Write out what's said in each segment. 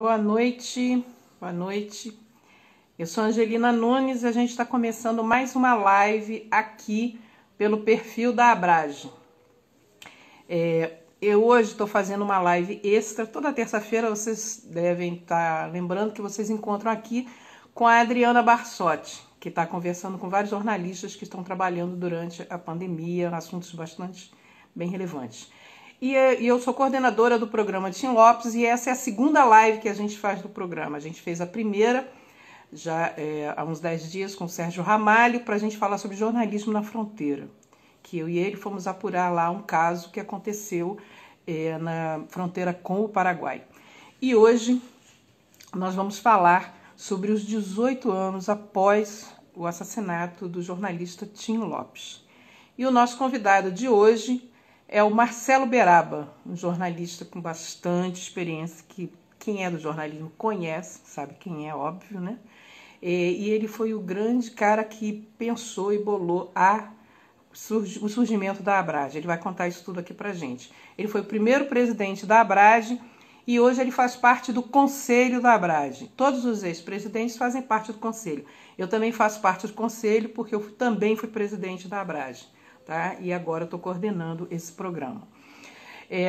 Boa noite, boa noite. Eu sou Angelina Nunes e a gente está começando mais uma live aqui pelo perfil da Abrage. Eu hoje estou fazendo uma live extra. Toda terça-feira vocês devem estar lembrando que vocês encontram aqui com a Adriana Barsotti, que está conversando com vários jornalistas que estão trabalhando durante a pandemia, assuntos bastante bem relevantes. E eu sou coordenadora do programa Tim Lopes e essa é a segunda live que a gente faz do programa. A gente fez a primeira já há uns 10 dias com o Sérgio Ramalho para a gente falar sobre jornalismo na fronteira. Que eu e ele fomos apurar lá um caso que aconteceu na fronteira com o Paraguai. E hoje nós vamos falar sobre os 18 anos após o assassinato do jornalista Tim Lopes. E o nosso convidado de hoje é o Marcelo Beraba, um jornalista com bastante experiência, que quem é do jornalismo conhece, sabe quem é, óbvio, né? E ele foi o grande cara que pensou e bolou o surgimento da Abrage. Ele vai contar isso tudo aqui pra gente. Ele foi o primeiro presidente da Abrage e hoje ele faz parte do conselho da Abrage. Todos os ex-presidentes fazem parte do conselho. Eu também faço parte do conselho porque eu também fui presidente da Abrage. Tá? E agora eu estou coordenando esse programa.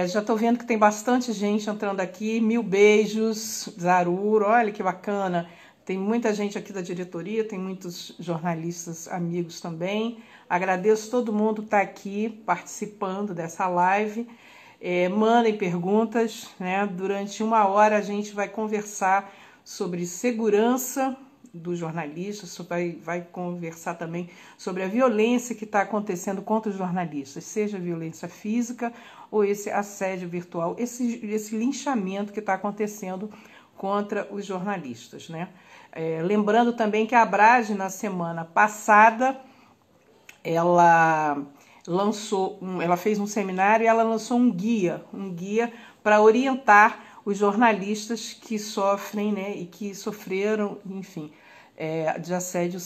Já estou vendo que tem bastante gente entrando aqui. 1000 beijos, Zaruro, olha que bacana. Tem muita gente aqui da diretoria, tem muitos jornalistas amigos também. Agradeço todo mundo que está aqui participando dessa live. Mandem perguntas, né? Durante uma hora a gente vai conversar sobre segurança do jornalista, vai conversar também sobre a violência que está acontecendo contra os jornalistas, seja violência física ou esse assédio virtual, esse linchamento que está acontecendo contra os jornalistas, né? Lembrando também que a Abrage, na semana passada, ela fez um seminário e ela lançou um guia para orientar os jornalistas que sofrem, né, e que sofreram, enfim, de assédio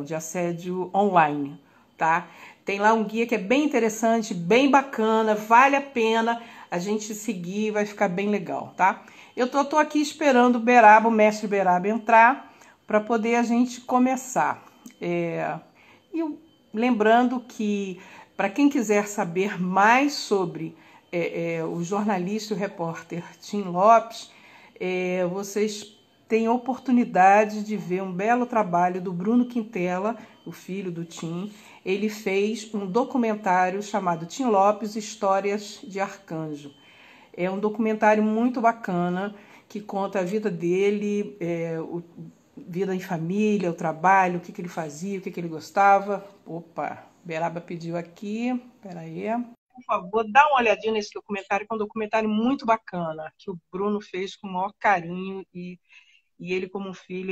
de assédio online, tá? Tem lá um guia que é bem interessante, bem bacana, vale a pena a gente seguir, vai ficar bem legal, tá? Eu tô aqui esperando o mestre Beraba entrar para poder a gente começar. E lembrando que para quem quiser saber mais sobre o jornalista e o repórter Tim Lopes, vocês têm a oportunidade de ver um belo trabalho do Bruno Quintela, o filho do Tim. Ele fez um documentário chamado Tim Lopes, Histórias de Arcanjo. É um documentário muito bacana que conta a vida dele, vida em família, o trabalho, o que ele fazia, o que ele gostava. Opa, Beraba pediu aqui, peraí. Por favor, dá uma olhadinha nesse documentário, que é um documentário muito bacana, que o Bruno fez com o maior carinho e ele, como filho,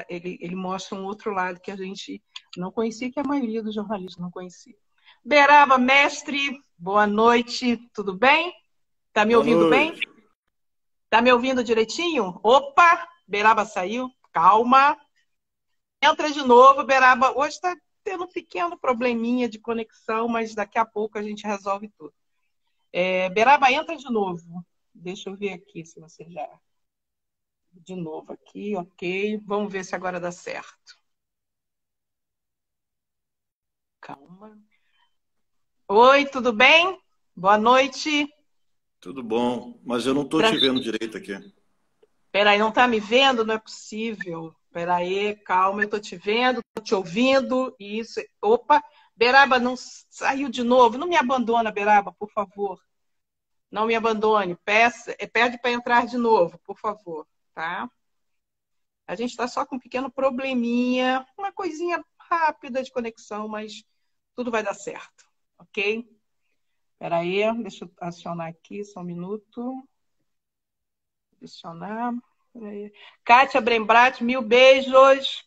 ele mostra um outro lado que a gente não conhecia, que a maioria dos jornalistas não conhecia. Beraba, mestre, boa noite, tudo bem? Tá me Boa ouvindo bem? noite. Tá me ouvindo direitinho? Opa, Beraba saiu, calma. Entra de novo, Beraba. Hoje está tendo um pequeno probleminha de conexão, mas daqui a pouco a gente resolve tudo. Beraba, entra de novo. Deixa eu ver aqui se você já... De novo aqui, ok. Vamos ver se agora dá certo. Calma. Oi, tudo bem? Boa noite. Tudo bom, mas eu não estou te vendo direito aqui. Peraí, não tá me vendo? Não é possível. Peraí, calma, eu tô te vendo, tô te ouvindo. Isso. Opa, Beraba não saiu de novo. Não me abandona, Beraba, por favor. Não me abandone. Pede para entrar de novo, por favor, tá? A gente está só com um pequeno probleminha, uma coisinha rápida de conexão, mas tudo vai dar certo, ok? Espera aí, deixa eu acionar aqui, só um minuto. Adicionar. Kátia Brembrat, 1000 beijos.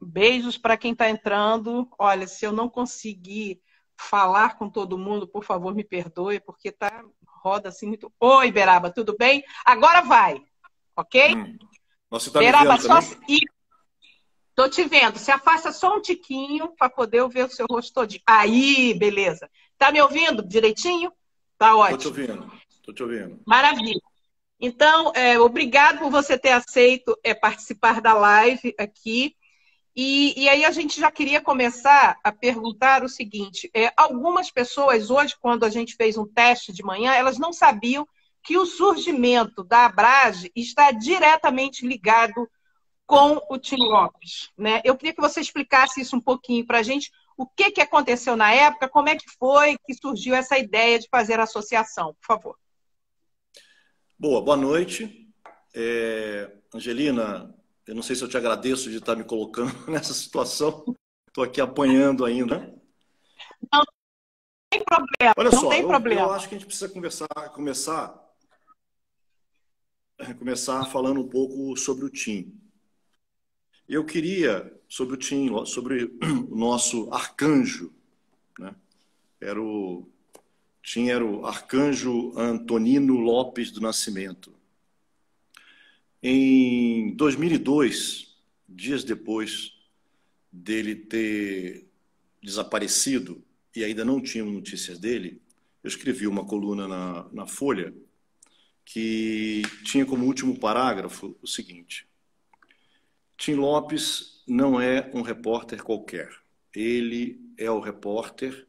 Beijos para quem está entrando. Olha, se eu não conseguir falar com todo mundo, por favor, me perdoe, porque tá roda assim muito. Oi, Beraba, tudo bem? Agora vai, ok? Você está me Beraba, vendo só. também? Tô te vendo. Se afasta só um tiquinho para poder eu ver o seu rosto todinho. Aí, beleza. Tá me ouvindo direitinho? Tá Estou te ótimo. ouvindo. Estou te ouvindo. Maravilha. Então, obrigado por você ter aceito participar da live aqui. E aí a gente já queria começar a perguntar o seguinte: algumas pessoas hoje, quando a gente fez um teste de manhã, elas não sabiam que o surgimento da Abrage está diretamente ligado com o Tim Lopes, né? Eu queria que você explicasse isso um pouquinho para a gente, o que aconteceu na época, como é que foi que surgiu essa ideia de fazer a associação, por favor. Boa noite. Angelina, eu não sei se eu te agradeço de estar me colocando nessa situação. Estou aqui apanhando ainda. Não tem problema, Olha não só, tem problema. eu acho que a gente precisa começar falando um pouco sobre o Tim. Eu queria, sobre o Tim, sobre o nosso arcanjo, né? Tim era o Arcanjo Antonino Lopes do Nascimento. Em 2002, dias depois dele ter desaparecido, e ainda não tínhamos notícias dele, eu escrevi uma coluna na Folha que tinha como último parágrafo o seguinte: Tim Lopes não é um repórter qualquer. Ele é o repórter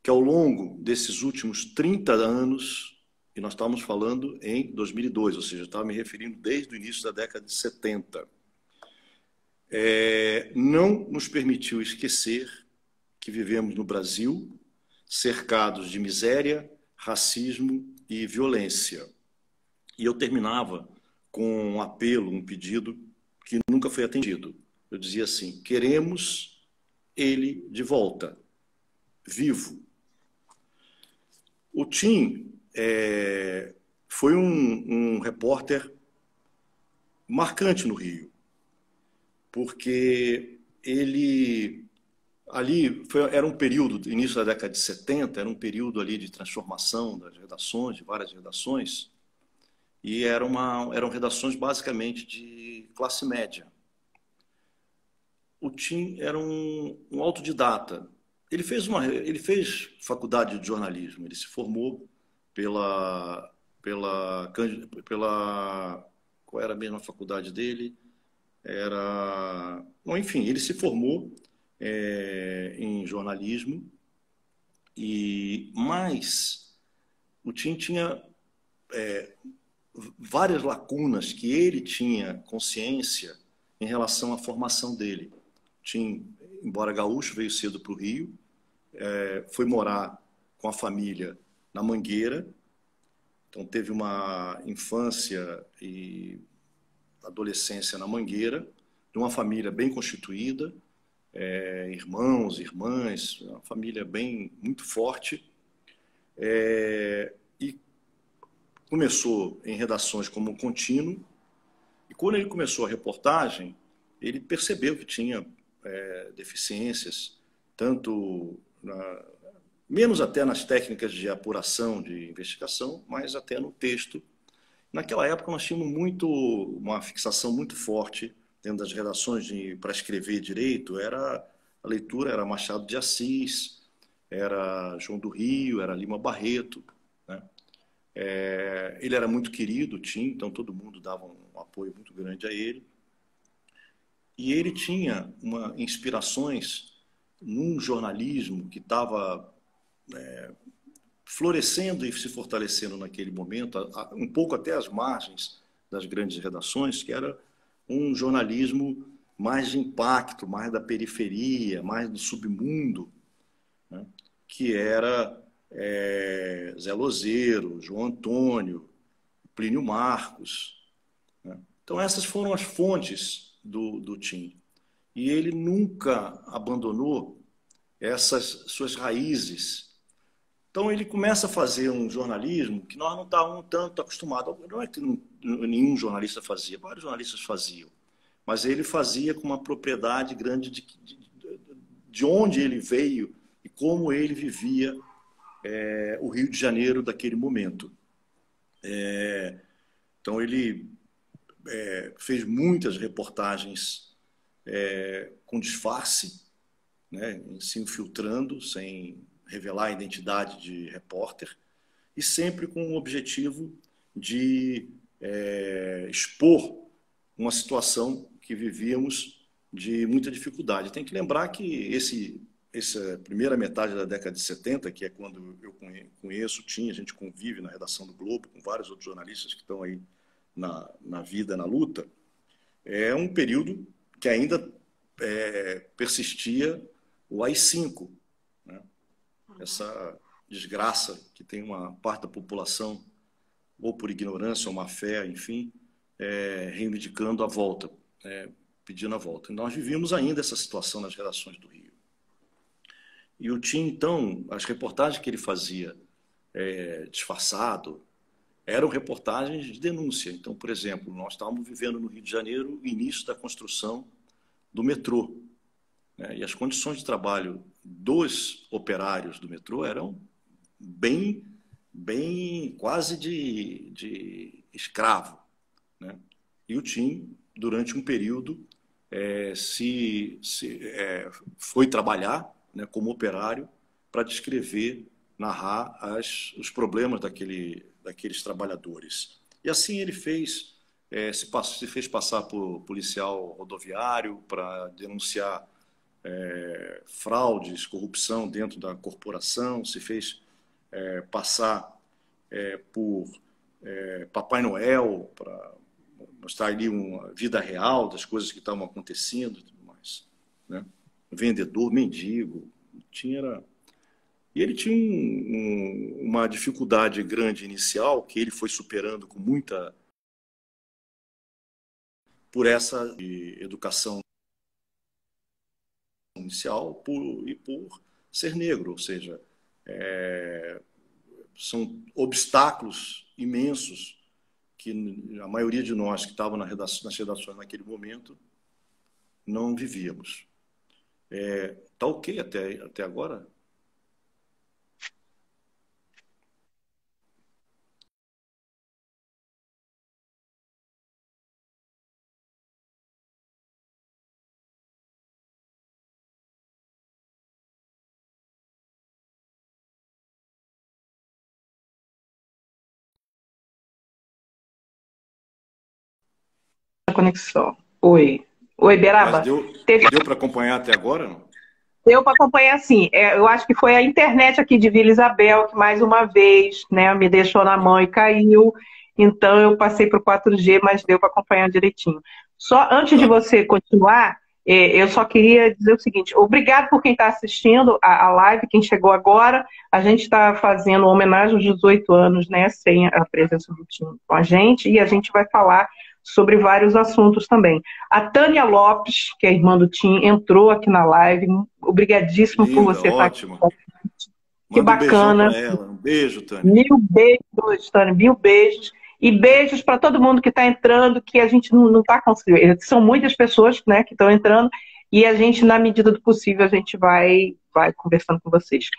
que, ao longo desses últimos 30 anos, e nós estávamos falando em 2002, ou seja, eu estava me referindo desde o início da década de 70, não nos permitiu esquecer que vivemos no Brasil cercados de miséria, racismo e violência. E eu terminava com um apelo, um pedido que nunca foi atendido. Eu dizia assim: queremos ele de volta, vivo. O Tim foi um repórter marcante no Rio, porque ele era um período, início da década de 70, era um período ali de transformação das redações, de várias redações, e eram redações basicamente de classe média. O Tim era um autodidata. Ele fez faculdade de jornalismo, ele se formou qual era a mesma faculdade dele? Bom, enfim, ele se formou em jornalismo, mas o Tim tinha várias lacunas que ele tinha consciência em relação à formação dele. Tim, embora gaúcho, veio cedo para o Rio, foi morar com a família na Mangueira, então teve uma infância e adolescência na Mangueira, de uma família bem constituída, irmãos, irmãs, uma família muito forte, e começou em redações como contínuo, e quando ele começou a reportagem, ele percebeu que tinha deficiências, menos até nas técnicas de apuração, de investigação, mas até no texto. Naquela época nós tínhamos uma fixação muito forte dentro das redações para escrever direito, a leitura era Machado de Assis, era João do Rio, era Lima Barreto, né? Ele era muito querido, Tim, então todo mundo dava um apoio muito grande a ele. E ele tinha inspirações num jornalismo que estava florescendo e se fortalecendo naquele momento, um pouco até às margens das grandes redações, que era um jornalismo mais de impacto, mais da periferia, mais do submundo, né? Que era Zé Lozeiro, João Antônio, Plínio Marcos, né? Então essas foram as fontes do Tim. E ele nunca abandonou essas suas raízes. Então ele começa a fazer um jornalismo que nós não estávamos tanto acostumados. Não é que nenhum jornalista fazia, vários jornalistas faziam, mas ele fazia com uma propriedade grande de onde ele veio e como ele vivia o Rio de Janeiro daquele momento. Então ele fez muitas reportagens com disfarce, né, se infiltrando, sem revelar a identidade de repórter, e sempre com o objetivo de expor uma situação que vivíamos de muita dificuldade. Tem que lembrar que essa primeira metade da década de 70, que é quando eu conheço, a gente convive na redação do Globo com vários outros jornalistas que estão aí na vida, na luta, é um período que ainda persistia o AI-5, né? Essa desgraça que tem uma parte da população, ou por ignorância ou má fé, enfim, reivindicando a volta, pedindo a volta. E nós vivíamos ainda essa situação nas redações do Rio. E o Tim, então, as reportagens que ele fazia disfarçado, eram reportagens de denúncia. Então, por exemplo, nós estávamos vivendo no Rio de Janeiro o início da construção do metrô, né? E as condições de trabalho dos operários do metrô eram bem quase de escravo, né? E o Tim, durante um período, foi trabalhar, né, como operário para descrever, narrar os problemas daqueles trabalhadores. E assim ele se fez passar por policial rodoviário para denunciar fraudes, corrupção dentro da corporação, se fez passar por Papai Noel para mostrar ali uma vida real das coisas que estavam acontecendo e tudo mais, né? Vendedor, mendigo, e ele tinha uma dificuldade grande inicial que ele foi superando com muita por essa educação inicial e por ser negro, ou seja, são obstáculos imensos que a maioria de nós que estavam nas redações naquele momento não vivíamos. Tá ok até agora? A conexão. Oi. Oi, Mas Beraba. deu para acompanhar até agora, não? Deu para acompanhar, sim. Eu acho que foi a internet aqui de Vila Isabel que, mais uma vez, né, me deixou na mão e caiu. Então, eu passei para o 4G, mas deu para acompanhar direitinho. Só antes de Tá. você continuar, eu só queria dizer o seguinte: obrigado por quem está assistindo a live, quem chegou agora. A gente está fazendo uma homenagem aos 18 anos, né, sem a presença do Tim com a gente, e a gente vai falar sobre vários assuntos também. A Tânia Lopes, que é irmã do Tim, entrou aqui na live. Obrigadíssimo por Linda, você estar aqui. ótimo. Que Manda um beijão bacana. para ela. Um beijo, Tânia. Mil beijos, Tânia, mil beijos. E beijos para todo mundo que está entrando, que a gente não está conseguindo. São muitas pessoas, né, que estão entrando, e a gente, na medida do possível, a gente vai conversando com vocês.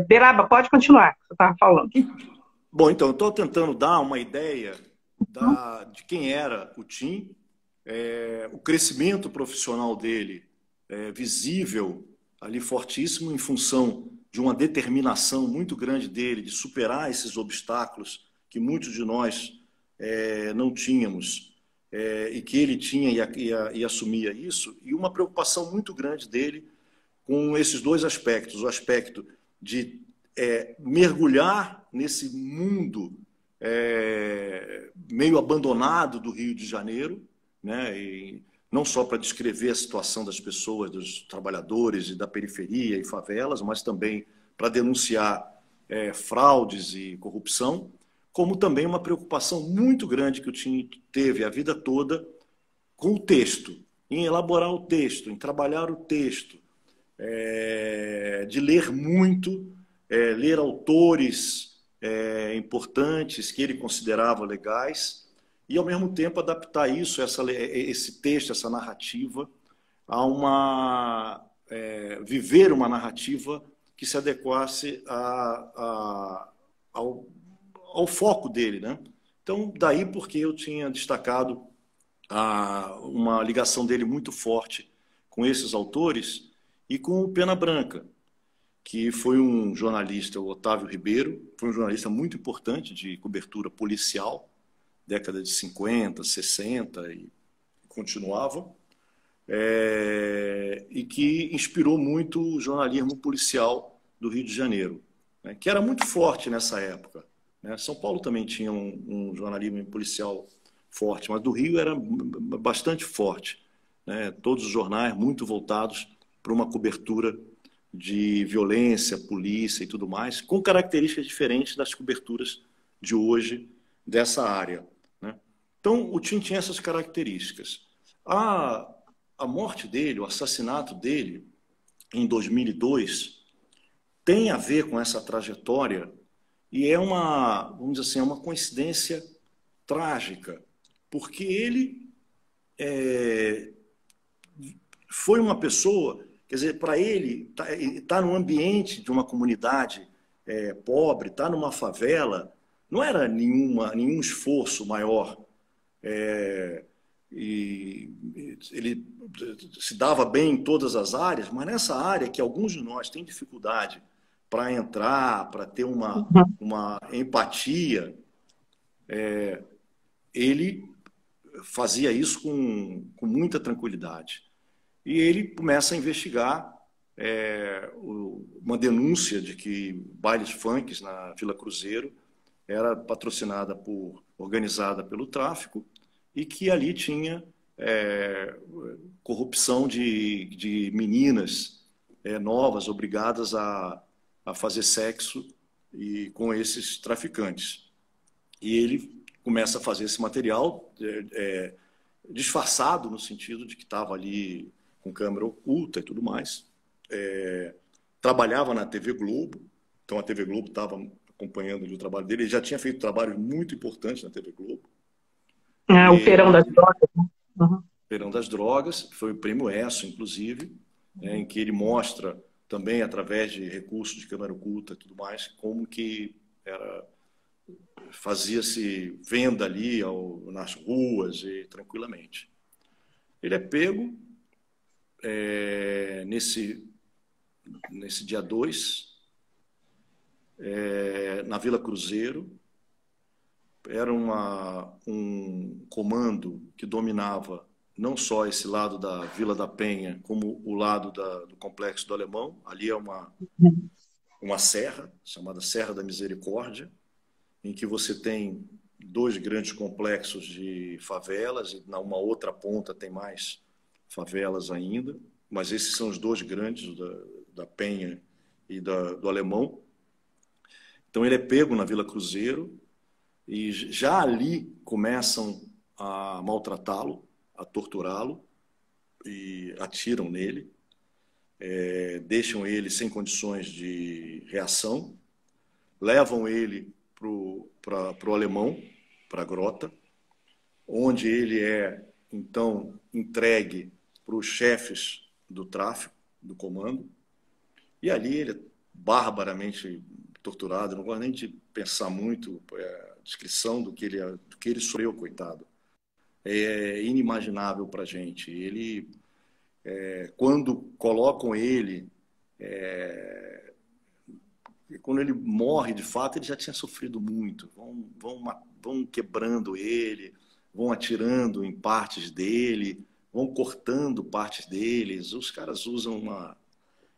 Beraba, pode continuar, que você estava falando. Bom, então, eu estou tentando dar uma ideia de quem era o Tim, o crescimento profissional dele visível, ali fortíssimo, em função de uma determinação muito grande dele de superar esses obstáculos que muitos de nós não tínhamos, e que ele tinha e assumia isso, e uma preocupação muito grande dele com esses dois aspectos, o aspecto de mergulhar nesse mundo meio abandonado do Rio de Janeiro, né? E não só para descrever a situação das pessoas, dos trabalhadores e da periferia e favelas, mas também para denunciar fraudes e corrupção, como também uma preocupação muito grande que o Tim teve a vida toda com o texto, em elaborar o texto, em trabalhar o texto, de ler muito, ler autores importantes que ele considerava legais e, ao mesmo tempo, adaptar isso, esse texto, essa narrativa, a viver uma narrativa que se adequasse ao foco dele, né? Então, daí porque eu tinha destacado uma ligação dele muito forte com esses autores e com o Pena Branca, que foi um jornalista, o Otávio Ribeiro, foi um jornalista muito importante de cobertura policial, década de 50, 60 e continuava, e que inspirou muito o jornalismo policial do Rio de Janeiro, né, que era muito forte nessa época, né? São Paulo também tinha um jornalismo policial forte, mas do Rio era bastante forte, né? Todos os jornais muito voltados para uma cobertura de violência, polícia e tudo mais, com características diferentes das coberturas de hoje dessa área, né? Então, o Tim tinha essas características. A morte dele, o assassinato dele, em 2002, tem a ver com essa trajetória e é uma, vamos dizer assim, é uma coincidência trágica, porque ele foi uma pessoa, quer dizer, para ele, tá no ambiente de uma comunidade pobre, tá numa favela, não era nenhum esforço maior. E ele se dava bem em todas as áreas, mas nessa área que alguns de nós têm dificuldade para entrar, para ter uma empatia, ele fazia isso com muita tranquilidade. E ele começa a investigar uma denúncia de que bailes funks na Vila Cruzeiro era organizada pelo tráfico e que ali tinha corrupção de meninas novas obrigadas a fazer sexo com esses traficantes. E ele começa a fazer esse material disfarçado, no sentido de que estava ali com câmera oculta e tudo mais. Trabalhava na TV Globo, então a TV Globo estava acompanhando ali o trabalho dele. Ele já tinha feito trabalhos muito importantes na TV Globo. O Feirão das Drogas. Uhum. Feirão das Drogas, foi o Prêmio ESSO, inclusive, em que ele mostra também, através de recursos de câmera oculta e tudo mais, como que fazia-se venda ali nas ruas e tranquilamente. Ele é pego nesse dia 2, na Vila Cruzeiro. Era um comando que dominava não só esse lado da Vila da Penha, como o lado do Complexo do Alemão. Ali é uma serra, chamada Serra da Misericórdia, em que você tem 2 grandes complexos de favelas, e na uma outra ponta tem mais favelas ainda, mas esses são os 2 grandes, da Penha e do Alemão. Então ele é pego na Vila Cruzeiro e já ali começam a maltratá-lo, a torturá-lo e atiram nele, deixam ele sem condições de reação, levam ele para o Alemão, para a grota, onde ele é, então, entregue para os chefes do tráfico, do comando, e ali ele é barbaramente torturado. Eu não gosto nem de pensar muito a descrição do que ele sofreu, coitado. É inimaginável para a gente. Ele, quando colocam ele, quando ele morre, de fato, ele já tinha sofrido muito. Vão quebrando ele, vão atirando em partes dele, vão cortando partes deles. Os caras usam uma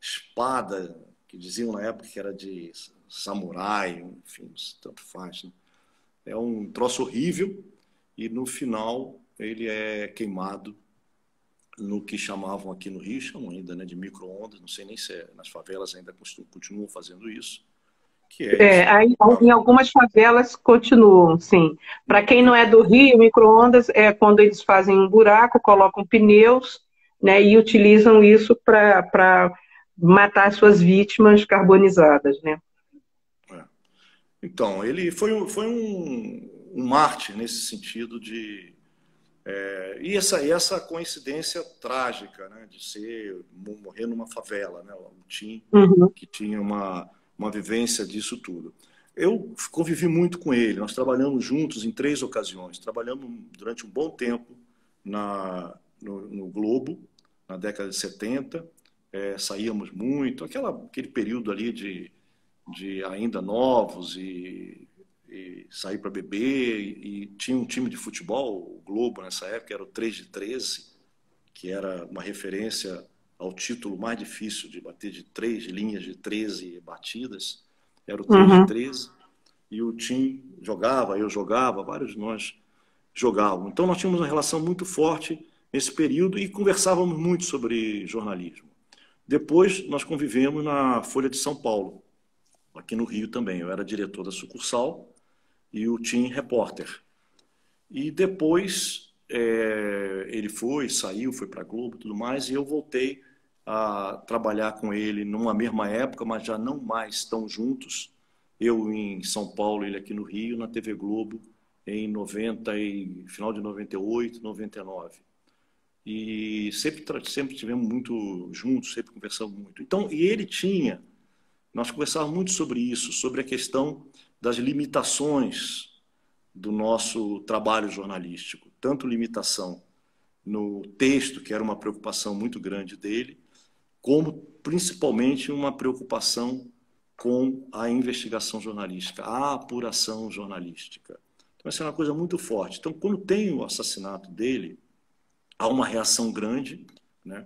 espada, que diziam na época que era de samurai, enfim, tanto faz, né? É um troço horrível e, no final, ele é queimado no que chamavam aqui no Rio, chamam ainda, né, de micro-ondas, não sei nem se nas favelas ainda continuam fazendo isso, que em algumas favelas continuam, sim. Para quem não é do Rio, micro-ondas é quando eles fazem um buraco, colocam pneus, né, e utilizam isso para matar suas vítimas carbonizadas, né? Então, ele foi um mártir nesse sentido de... e essa coincidência trágica, né, de morrer numa favela, né, o Tim, que tinha uma vivência disso tudo. Eu convivi muito com ele, nós trabalhamos juntos em 3 ocasiões. Trabalhamos durante um bom tempo no Globo, na década de 70, saíamos muito, aquele período ali de ainda novos e e sair para beber, e tinha um time de futebol, o Globo nessa época, era o 3 de 13, que era uma referência ao título mais difícil de bater de 3 linhas de 13 batidas, era o 3 de Uhum. 13, e o time jogava, eu jogava, vários de nós jogavam. Então nós tínhamos uma relação muito forte nesse período e conversávamos muito sobre jornalismo. Depois nós convivemos na Folha de São Paulo, aqui no Rio também. Eu era diretor da sucursal e o Tim repórter. E depois ele saiu, foi para a Globo e tudo mais, e eu voltei a trabalhar com ele numa mesma época, mas já não mais tão juntos. Eu em São Paulo, ele aqui no Rio, na TV Globo, em final de 98, 99. E sempre tivemos muito juntos, sempre conversamos muito. Então, nós conversávamos muito sobre isso, sobre a questão das limitações do nosso trabalho jornalístico. Tanto limitação no texto, que era uma preocupação muito grande dele, como principalmente uma preocupação com a investigação jornalística, a apuração jornalística. Então, essa é uma coisa muito forte. Então, quando tem o assassinato dele, há uma reação grande, né?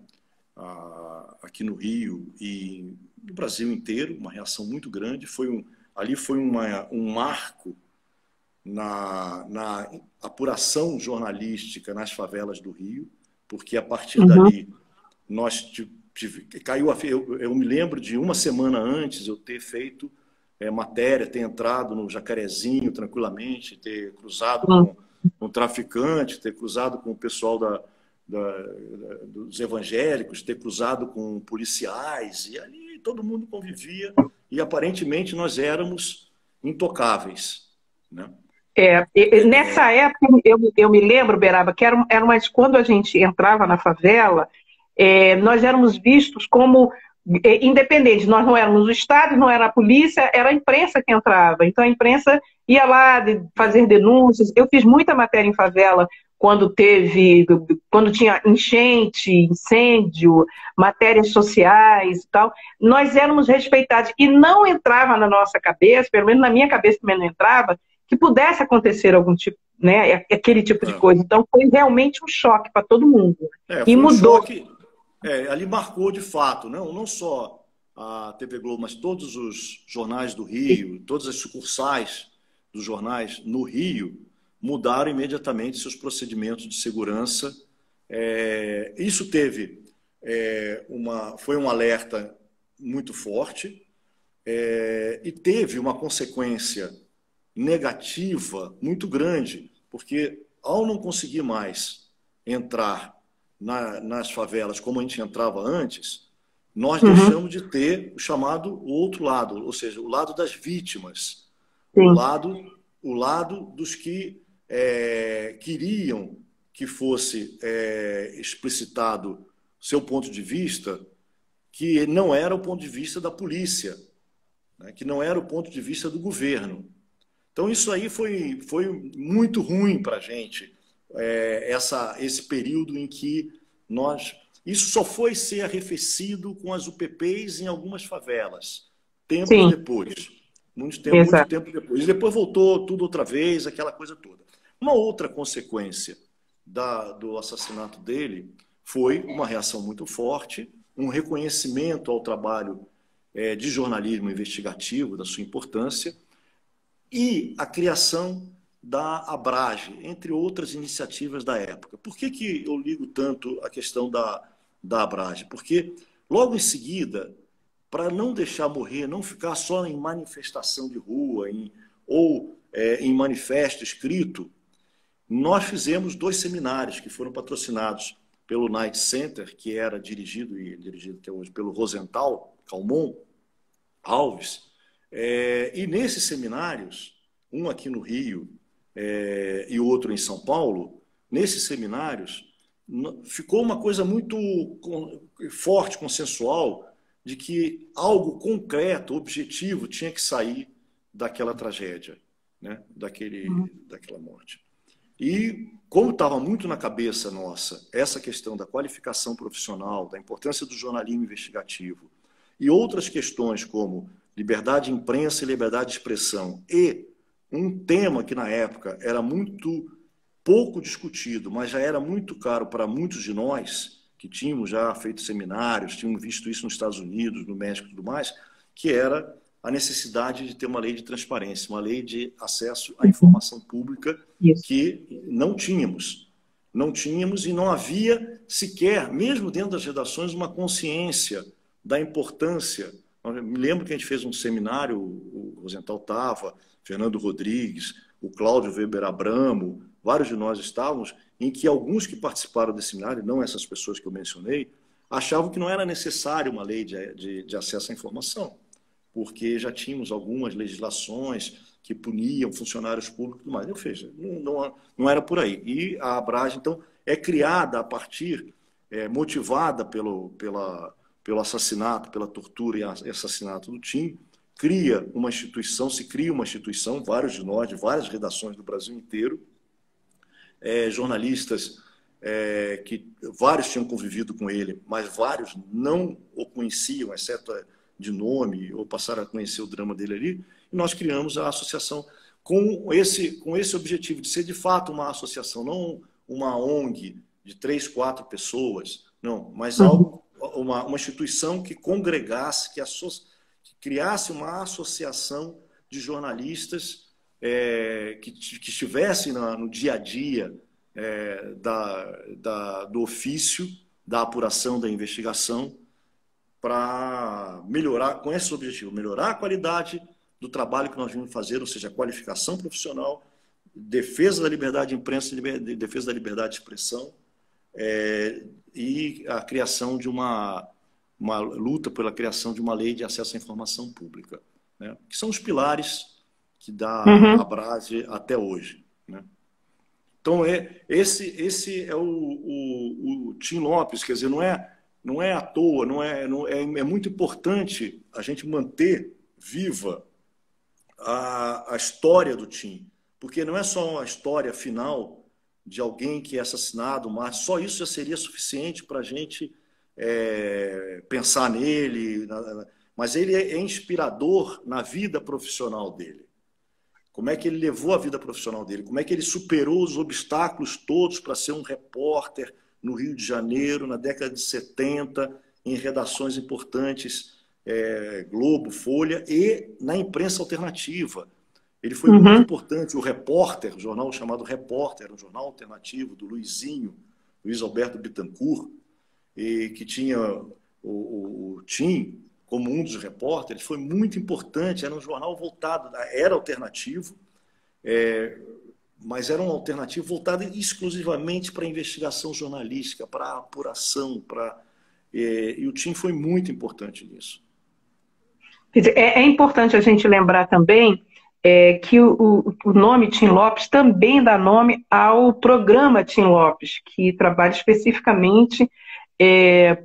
Aqui no Rio e no Brasil inteiro, uma reação muito grande. Ali foi um marco na apuração jornalística nas favelas do Rio, porque a partir dali eu me lembro de uma semana antes eu ter feito matéria, ter entrado no Jacarezinho tranquilamente, ter cruzado com um traficante, ter cruzado com o pessoal dos evangélicos, ter cruzado com policiais, e ali todo mundo convivia, e aparentemente nós éramos intocáveis, né? Nessa época, eu me lembro, Beraba, que mas quando a gente entrava na favela, nós éramos vistos como independentes. Nós não éramos o Estado, não era a polícia, era a imprensa que entrava. Então a imprensa ia lá fazer denúncias. Eu fiz muita matéria em favela quando tinha enchente, incêndio, matérias sociais e tal. Nós éramos respeitados e não entrava na nossa cabeça, pelo menos na minha cabeça também não entrava, que pudesse acontecer algum tipo, né, aquele tipo de coisa. Então foi realmente um choque para todo mundo. E mudou. Choque, ali marcou de fato, não só a TV Globo, mas todos os jornais do Rio, todas as sucursais dos jornais no Rio mudaram imediatamente seus procedimentos de segurança. Isso foi um alerta muito forte e teve uma consequência negativa muito grande, porque ao não conseguir mais entrar nas favelas como a gente entrava antes, nós deixamos de ter o chamado outro lado, ou seja, o lado das vítimas, o lado dos que queriam que fosse explicitado seu ponto de vista, que não era o ponto de vista da polícia, né, que não era o ponto de vista do governo. Então, isso aí foi muito ruim para a gente, esse período em que isso só foi ser arrefecido com as UPPs em algumas favelas, tempos depois. Muito tempo depois. E depois voltou tudo outra vez, aquela coisa toda. Uma outra consequência do assassinato dele foi uma reação muito forte, um reconhecimento ao trabalho de jornalismo investigativo, da sua importância, e a criação da Abrage, entre outras iniciativas da época. Por que eu ligo tanto a questão da Abrage? Porque logo em seguida, para não deixar morrer, não ficar só em manifestação de rua ou em manifesto escrito, nós fizemos 2 seminários que foram patrocinados pelo Night Center, que era dirigido até hoje pelo Rosenthal Calmon Alves. E nesses seminários, um aqui no Rio e outro em São Paulo, nesses seminários ficou uma coisa muito forte, consensual, de que algo concreto, objetivo, tinha que sair daquela tragédia, né? daquela morte. E como estava muito na cabeça nossa essa questão da qualificação profissional, da importância do jornalismo investigativo e outras questões como liberdade de imprensa e liberdade de expressão e um tema que na época era muito pouco discutido, mas já era muito caro para muitos de nós, que tínhamos já feito seminários, tínhamos visto isso nos Estados Unidos, no México e tudo mais, que era a necessidade de ter uma lei de transparência, uma lei de acesso à informação pública que não tínhamos. Não tínhamos e não havia sequer, mesmo dentro das redações, uma consciência da importância. Eu me lembro que a gente fez um seminário, o Rosenthal estava, Fernando Rodrigues, o Cláudio Weber Abramo, vários de nós estávamos, em que alguns que participaram desse seminário, não essas pessoas que eu mencionei, achavam que não era necessário uma lei de acesso à informação, porque já tínhamos algumas legislações que puniam funcionários públicos e tudo mais. Eu fiz, não era por aí. E a Abrage, então, é criada a partir, motivada pelo assassinato, pela tortura e assassinato do Tim, se cria uma instituição, vários de nós, de várias redações do Brasil inteiro, jornalistas que vários tinham convivido com ele, mas vários não o conheciam, exceto de nome, ou passaram a conhecer o drama dele ali, e nós criamos a associação com esse objetivo de ser de fato uma associação, não uma ONG de 3, 4 pessoas, não, mas uma instituição que congregasse, que criasse uma associação de jornalistas que estivessem no dia a dia do ofício, da apuração, da investigação, para melhorar, com esse objetivo, melhorar a qualidade do trabalho que nós vimos fazer, ou seja, a qualificação profissional, defesa da liberdade de imprensa, defesa da liberdade de expressão, e a criação de uma luta pela criação de uma lei de acesso à informação pública, né? Que são os pilares que dá a Abrage até hoje, né? Então, esse é o Tim Lopes, quer dizer, não é à toa, é muito importante a gente manter viva a história do Tim, porque não é só uma história final de alguém que é assassinado, mas só isso já seria suficiente para a gente pensar nele, mas ele é inspirador na vida profissional dele. Como é que ele levou a vida profissional dele? Como é que ele superou os obstáculos todos para ser um repórter no Rio de Janeiro, na década de 70, em redações importantes, Globo, Folha, e na imprensa alternativa. Ele foi muito importante. O Repórter, o jornal chamado Repórter, um jornal alternativo do Luiz Alberto Bittencourt, e que tinha o Tim como um dos repórteres, foi muito importante. Era um jornal voltado, era alternativo, mas era um alternativo voltado exclusivamente para a investigação jornalística, para a apuração, e o Tim foi muito importante nisso. É importante a gente lembrar também que o nome Tim Lopes também dá nome ao programa Tim Lopes, que trabalha especificamente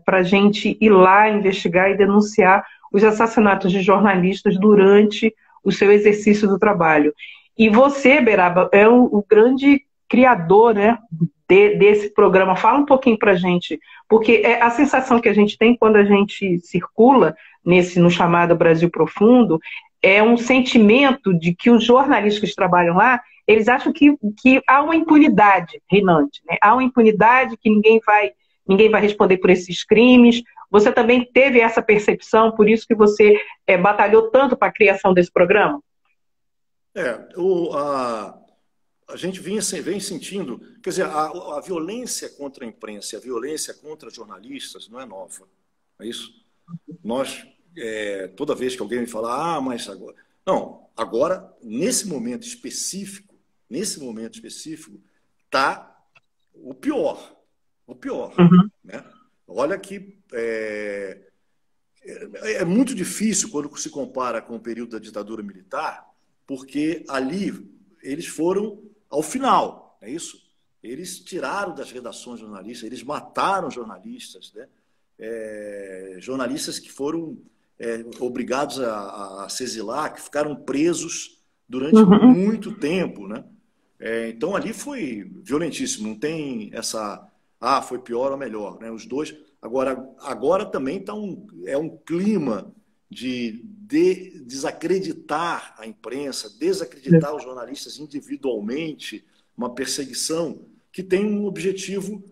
para a gente ir lá investigar e denunciar os assassinatos de jornalistas durante o seu exercício do trabalho. E você, Beraba, é o grande criador, né, desse programa. Fala um pouquinho para a gente, porque a sensação que a gente tem quando a gente circula no chamado Brasil Profundo é um sentimento de que os jornalistas que trabalham lá, eles acham que há uma impunidade reinante, né? Há uma impunidade que ninguém vai responder por esses crimes. Você também teve essa percepção, por isso que você batalhou tanto para a criação desse programa? A gente vem sentindo, quer dizer, a violência contra a imprensa, a violência contra jornalistas não é nova, é isso? Nós, toda vez que alguém me fala, mas agora... Não, agora, nesse momento específico, está o pior, né? Olha que é muito difícil quando se compara com o período da ditadura militar, porque ali eles foram ao final, é isso? Eles tiraram das redações jornalistas, eles mataram jornalistas, né? Jornalistas que foram obrigados a se exilar, que ficaram presos durante muito tempo, né? Então ali foi violentíssimo, não tem essa... foi pior ou melhor, né? Os dois... Agora também tá um clima desacreditar a imprensa, desacreditar os jornalistas individualmente, uma perseguição que tem um objetivo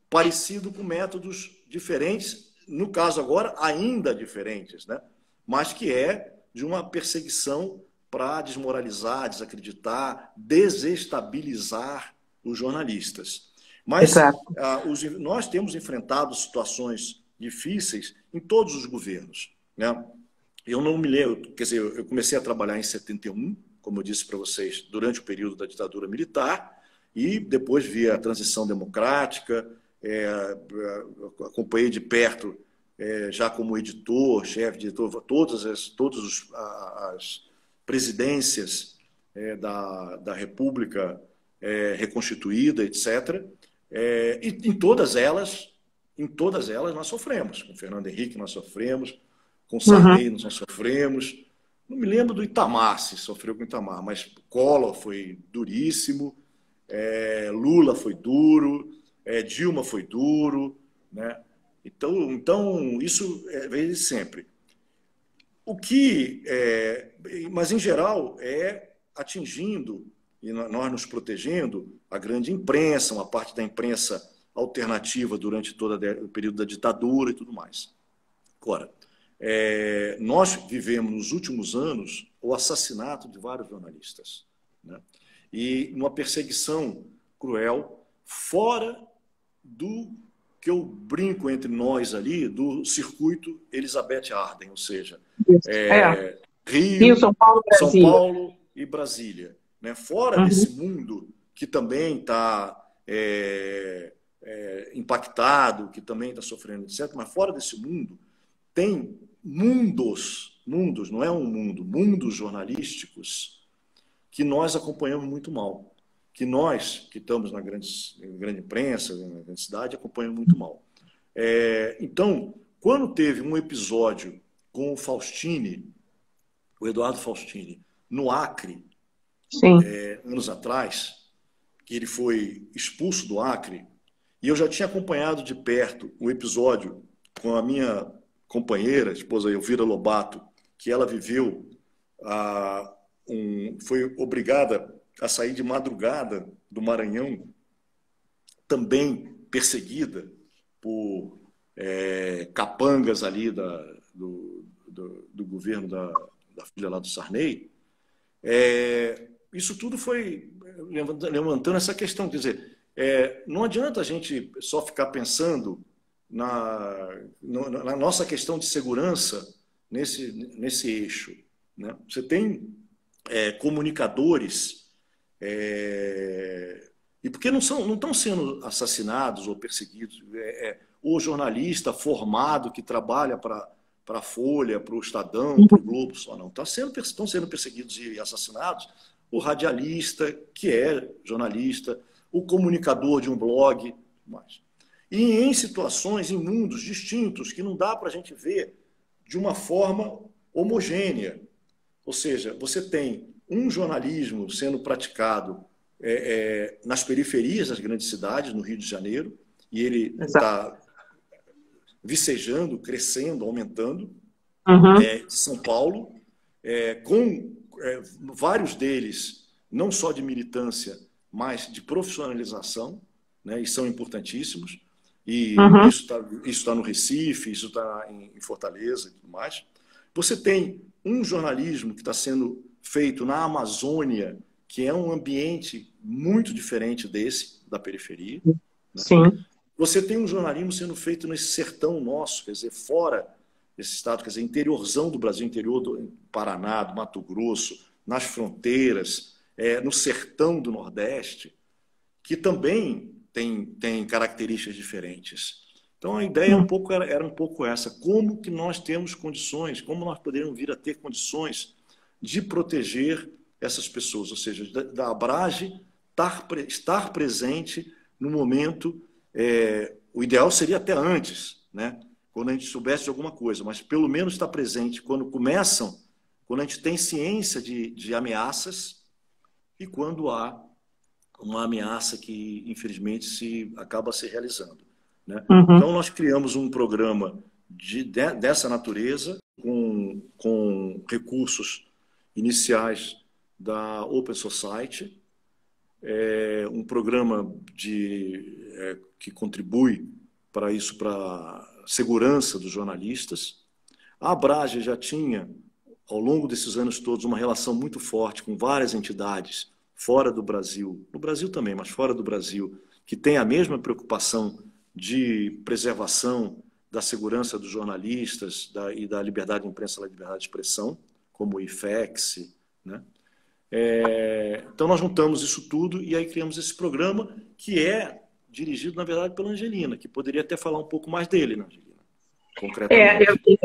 parecido com métodos diferentes, no caso agora ainda diferentes, né? Mas que é de uma perseguição para desmoralizar, desacreditar, desestabilizar os jornalistas. Mas nós temos enfrentado situações difíceis em todos os governos, né? Eu não me lembro, quer dizer, eu comecei a trabalhar em 71, como eu disse para vocês, durante o período da ditadura militar, e depois vi a transição democrática, acompanhei de perto, já como editor, chefe de editor, todas as presidências da República reconstituída, etc. E em todas elas nós sofremos. Com Fernando Henrique nós sofremos, com Sarney nós sofremos. Não me lembro do Itamar, se sofreu com Itamar, mas Collor foi duríssimo, Lula foi duro, Dilma foi duro, né? Então isso veio sempre. Mas, em geral, atingindo, e nós nos protegendo, a grande imprensa, uma parte da imprensa alternativa durante todo o período da ditadura e tudo mais. Agora, nós vivemos nos últimos anos o assassinato de vários jornalistas, né? E uma perseguição cruel fora do que eu brinco entre nós ali, do circuito Elizabeth Arden, ou seja, Rio, São Paulo, São Paulo e Brasília, né? Fora desse mundo que também está impactado, que também está sofrendo, etc., mas fora desse mundo tem mundos, não é um mundo, mundos jornalísticos que nós acompanhamos muito mal, que nós, que estamos na grande imprensa, na grande cidade, acompanhamos muito mal. Então, quando teve um episódio com o Faustini, o Eduardo Faustini, no Acre, anos atrás, que ele foi expulso do Acre, e eu já tinha acompanhado de perto o episódio com a minha companheira, a esposa Elvira Lobato, que ela viveu, foi obrigada a sair de madrugada do Maranhão, também perseguida por capangas ali do governo da filha lá do Sarney. Isso tudo foi levantando essa questão. Quer dizer, não adianta a gente só ficar pensando na nossa questão de segurança nesse eixo, né? Você tem comunicadores, e porque não estão sendo assassinados ou perseguidos, o jornalista formado que trabalha para a Folha, para o Estadão, para o Globo, só não. Estão sendo perseguidos e assassinados o radialista, que é jornalista, o comunicador de um blog, mais. E em situações, em mundos distintos, que não dá para a gente ver de uma forma homogênea. Ou seja, você tem um jornalismo sendo praticado nas periferias das grandes cidades, no Rio de Janeiro, e ele está vicejando, crescendo, aumentando, de São Paulo, com vários deles, não só de militância, mas de profissionalização, né, e são importantíssimos. E isso está no Recife, isso está em Fortaleza e tudo mais. Você tem um jornalismo que está sendo feito na Amazônia, que é um ambiente muito diferente desse, da periferia. Né? Sim. Você tem um jornalismo sendo feito nesse sertão nosso, quer dizer, fora desse estado, quer dizer, interiorzão do Brasil, interior do Paraná, do Mato Grosso, nas fronteiras, no sertão do Nordeste, que também tem características diferentes. Então, a ideia era um pouco essa. Como que nós temos condições, como nós poderíamos vir a ter condições de proteger essas pessoas, ou seja, da Abrage estar presente no momento, o ideal seria até antes, né? Quando a gente soubesse de alguma coisa, mas pelo menos estar presente quando a gente tem ciência de ameaças e quando há uma ameaça que, infelizmente, acaba se realizando, né? Então, nós criamos um programa dessa natureza, com recursos iniciais da Open Society, um programa que contribui para isso, para a segurança dos jornalistas. A Abrage já tinha, ao longo desses anos todos, uma relação muito forte com várias entidades fora do Brasil, no Brasil também, mas fora do Brasil, que têm a mesma preocupação de preservação da segurança dos jornalistas e da liberdade de imprensa, da liberdade de expressão, como o IFEX, né? Então nós juntamos isso tudo e aí criamos esse programa, que é dirigido, na verdade, pela Angelina, que poderia até falar um pouco mais dele, né, Angelina? Concretamente.